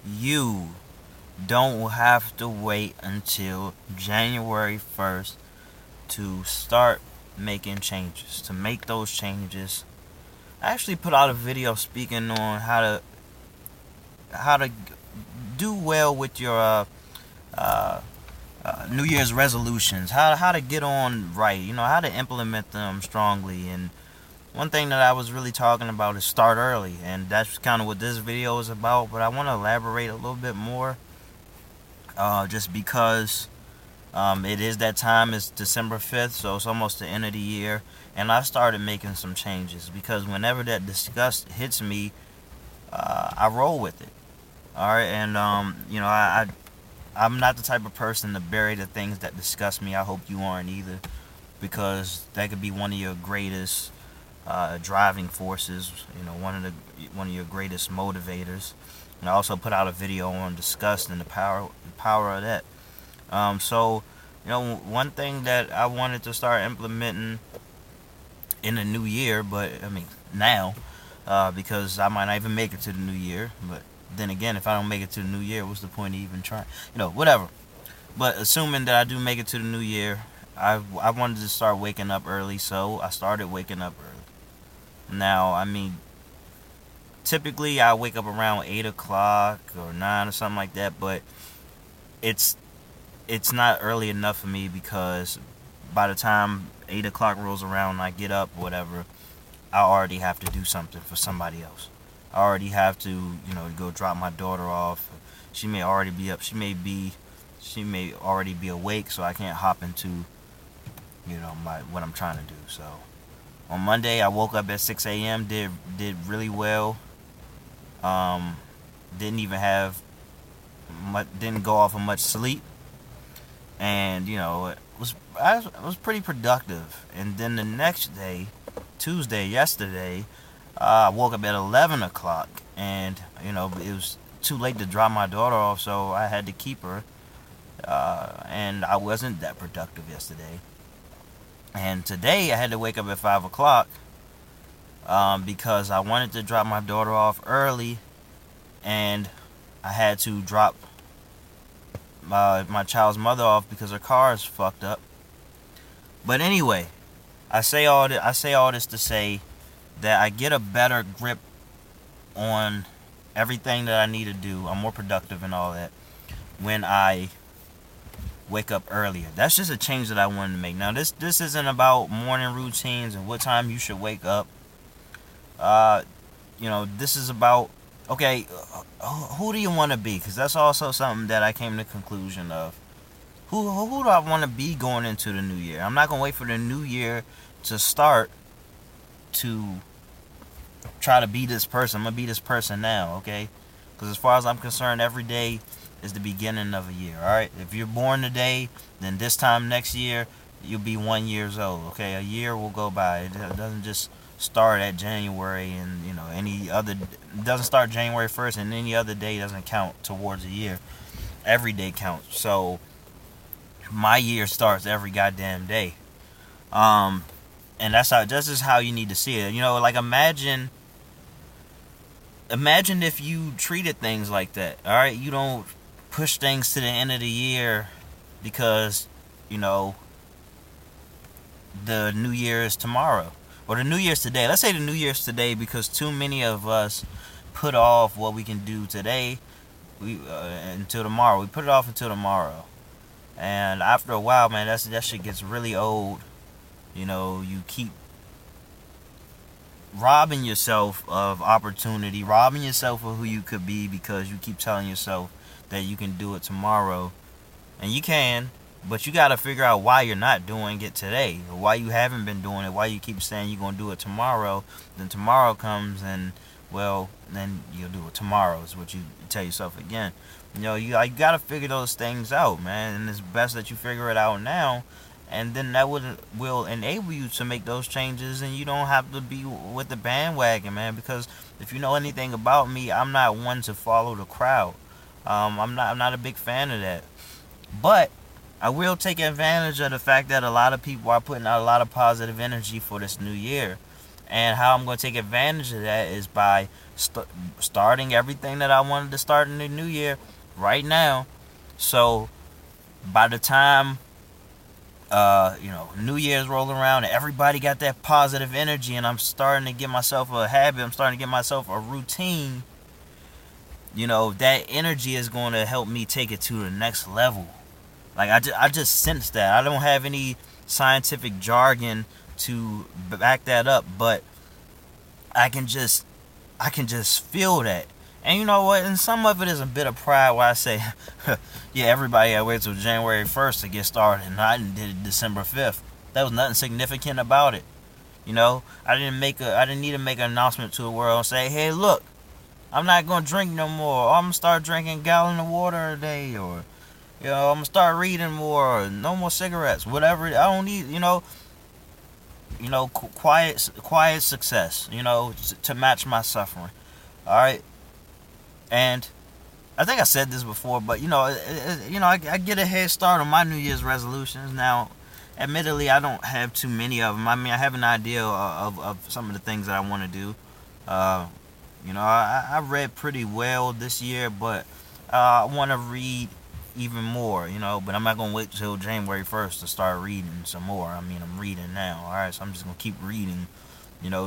you don't have to wait until January 1st to start making changes. To make those changes, I actually put out a video speaking on how to do well with your uh, New Year's resolutions, how to get on right, how to implement them strongly. And one thing that I was really talking about is start early, and that's kind of what this video is about. But I want to elaborate a little bit more, just because it is that time. It's December 5th, so it's almost the end of the year, and I started making some changes because whenever that disgust hits me, I roll with it. All right, and I'm not the type of person to bury the things that disgust me. I hope you aren't either, because that could be one of your greatest driving forces. One of your greatest motivators. And I also put out a video on disgust and the power of that. So, one thing that I wanted to start implementing in the new year, but I mean now, because I might not even make it to the new year. But then again, if I don't make it to the new year, what's the point of even trying? Whatever. But assuming that I do make it to the new year, I wanted to start waking up early, so I started waking up early. Now, I mean, typically I wake up around 8 o'clock or 9 or something like that, but it's it's not early enough for me because by the time 8 o'clock rolls around and I get up, whatever, I already have to do something for somebody else. I already have to, go drop my daughter off. She may already be up. She may already be awake, so I can't hop into, my what I'm trying to do. So on Monday, I woke up at 6 a.m. Did really well. Um, didn't even have didn't go off of much sleep, and I was pretty productive. And then the next day, Tuesday, yesterday, I woke up at 11 o'clock, and it was too late to drop my daughter off, so I had to keep her. And I wasn't that productive yesterday. And today I had to wake up at 5 o'clock, because I wanted to drop my daughter off early, and I had to drop my child's mother off because her car is fucked up. But anyway, I say all this to say that I get a better grip on everything that I need to do. I'm more productive and all that when I wake up earlier. That's just a change that I wanted to make. Now, this isn't about morning routines and what time you should wake up. Uh, this is about, okay, who do you want to be? Because that's also something that I came to the conclusion of. Who do I want to be going into the new year? I'm not gonna wait for the new year to start to try to be this person. I'm gonna be this person now, okay? Because as far as I'm concerned, every day is the beginning of a year. All right. If you're born today, then this time next year you'll be 1 years old. Okay, a year will go by. It doesn't just start at January, and any other. It doesn't start January 1st, and any other day doesn't count towards a year. Every day counts. So my year starts every goddamn day. Um, and that's just how you need to see it. Like imagine if you treated things like that. All right, you don't push things to the end of the year because you know the New Year is tomorrow or the New Year's today. Let's say the New Year's today because too many of us put off what we can do today until tomorrow. We put it off until tomorrow, and after a while, man, that shit gets really old. You keep robbing yourself of opportunity, robbing yourself of who you could be because you keep telling yourself that you can do it tomorrow. And you can, but you got to figure out why you're not doing it today, or why you haven't been doing it, why you keep saying you're going to do it tomorrow. Then tomorrow comes and, well, then you'll do it tomorrow is what you tell yourself again. You got to figure those things out, man. And it's best that you figure it out now, and then that will enable you to make those changes, and you don't have to be with the bandwagon, man. Because if you know anything about me, I'm not one to follow the crowd. I'm not a big fan of that. But I will take advantage of the fact that a lot of people are putting out a lot of positive energy for this new year, And how I'm going to take advantage of that is by starting everything that I wanted to start in the new year right now. So by the time New Year's rolling around and everybody got that positive energy, and I'm starting to get myself a habit, I'm starting to get myself a routine, that energy is going to help me take it to the next level. Like, I just sense that. I don't have any scientific jargon to back that up, but I can just feel that. And you know what? And some of it is a bit of pride where I say, yeah, everybody had to wait till January 1st to get started, and I did it December 5th. There was nothing significant about it. I didn't need to make an announcement to the world and say, hey, look, I'm not gonna drink no more. Or I'm gonna start drinking a gallon of water a day, or I'm gonna start reading more, or no more cigarettes, whatever. I don't need, quiet success, to match my suffering. All right. And I think I said this before, but I get a head start on my New Year's resolutions. Now, admittedly, I don't have too many of them. I mean, I have an idea of some of the things that I want to do. I read pretty well this year, but I want to read even more, but I'm not going to wait till January 1st to start reading some more. I mean, I'm reading now, all right, so I'm just going to keep reading.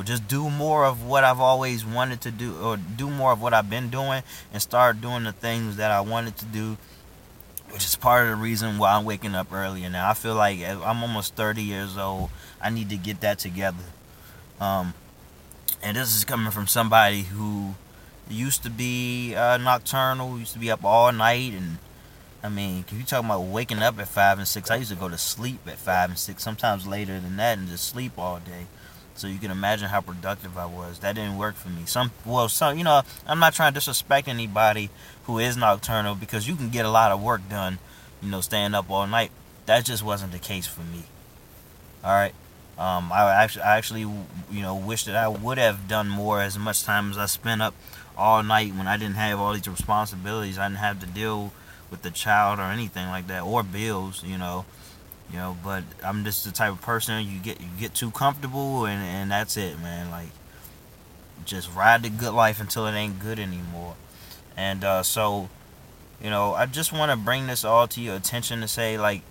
Just do more of what I've always wanted to do, or do more of what I've been doing, and start doing the things that I wanted to do, which is part of the reason why I'm waking up earlier now. I feel like I'm almost 30 years old. I need to get that together. And this is coming from somebody who used to be nocturnal, used to be up all night, and I mean, if you talking about waking up at 5 and 6, I used to go to sleep at 5 and 6, sometimes later than that, and just sleep all day. So you can imagine how productive I was. That didn't work for me. I'm not trying to disrespect anybody who is nocturnal, because you can get a lot of work done, staying up all night. That just wasn't the case for me. All right. I actually, wish that I would have done more. As much time as I spent up all night when I didn't have all these responsibilities, I didn't have to deal with the child or anything like that, or bills, but I'm just the type of person, you get too comfortable, and that's it, man. Like, just ride the good life until it ain't good anymore. And so I just want to bring this all to your attention to say, like,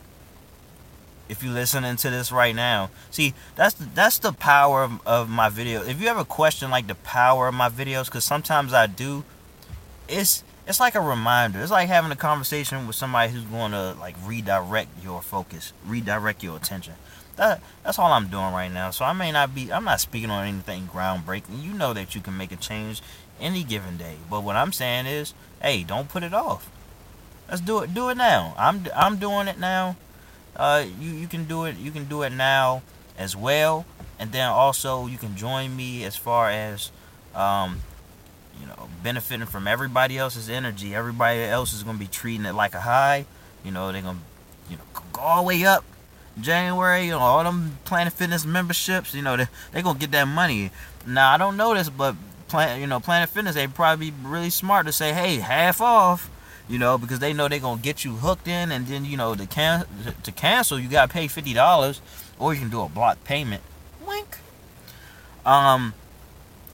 if you're listening to this right now, see, that's the power of my video. If you ever question, like, the power of my videos, because sometimes I do, it's like a reminder. It's like having a conversation with somebody who's going to, like, redirect your focus, redirect your attention. That's all I'm doing right now. So I'm not speaking on anything groundbreaking. You know that you can make a change any given day. But what I'm saying is, hey, don't put it off. Let's do it. Do it now. I'm doing it now. You can do it. You can do it now as well. And then also you can join me as far as benefiting from everybody else's energy. Everybody else is going to be treating it like a high. They're going to, go all the way up. January, all them Planet Fitness memberships, they're going to get that money. Now, I don't know this, but Planet Fitness, they probably be really smart to say, hey, half off, because they know they're going to get you hooked in, and then, to cancel, you got to pay $50, or you can do a block payment. Wink.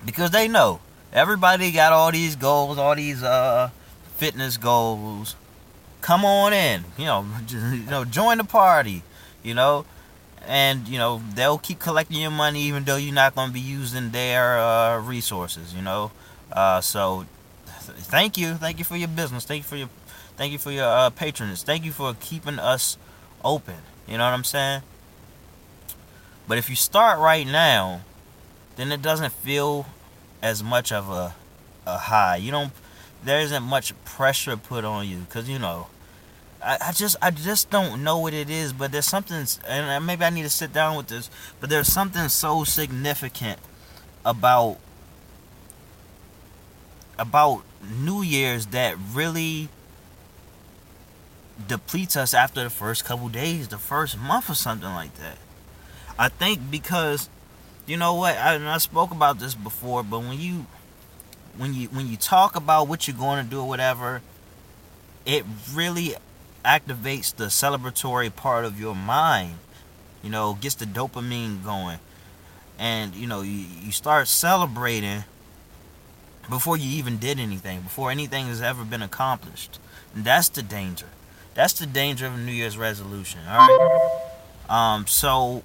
Because they know. Everybody got all these goals, all these fitness goals. Come on in, join the party, and they'll keep collecting your money even though you're not going to be using their resources, So thank you for your business, thank you for your patronage, thank you for keeping us open. You know what I'm saying? But if you start right now, then it doesn't feel as much of a high. There isn't much pressure put on you, because I just don't know what it is, but there's something, and maybe I need to sit down with this, but there's something so significant about New Year's that really depletes us after the first couple days, the first month or something like that. I think because, you know what, I spoke about this before, but when you talk about what you're going to do or whatever, it really activates the celebratory part of your mind. Gets the dopamine going. and you start celebrating before you even did anything, before anything has ever been accomplished. And that's the danger. That's the danger of a New Year's resolution. All right. So,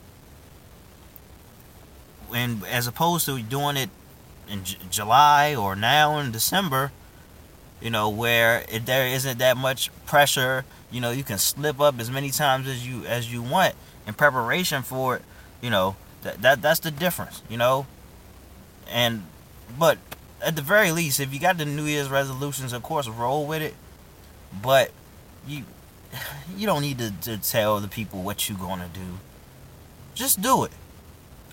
and as opposed to doing it in July or now in December, where there isn't that much pressure. You can slip up as many times as you want in preparation for it. That's the difference. And but at the very least, if you got the New Year's resolutions, of course, roll with it. But you you don't need to tell the people what you're gonna do. Just do it.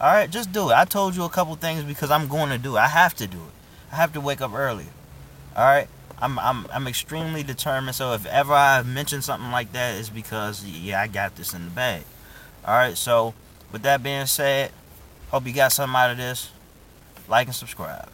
All right, just do it. I told you a couple things because I'm going to do it. I have to do it. I have to wake up earlier. All right. I'm extremely determined. So if ever I mention something like that, it's because I got this in the bag. All right. So with that being said, hope you got something out of this. Like and subscribe.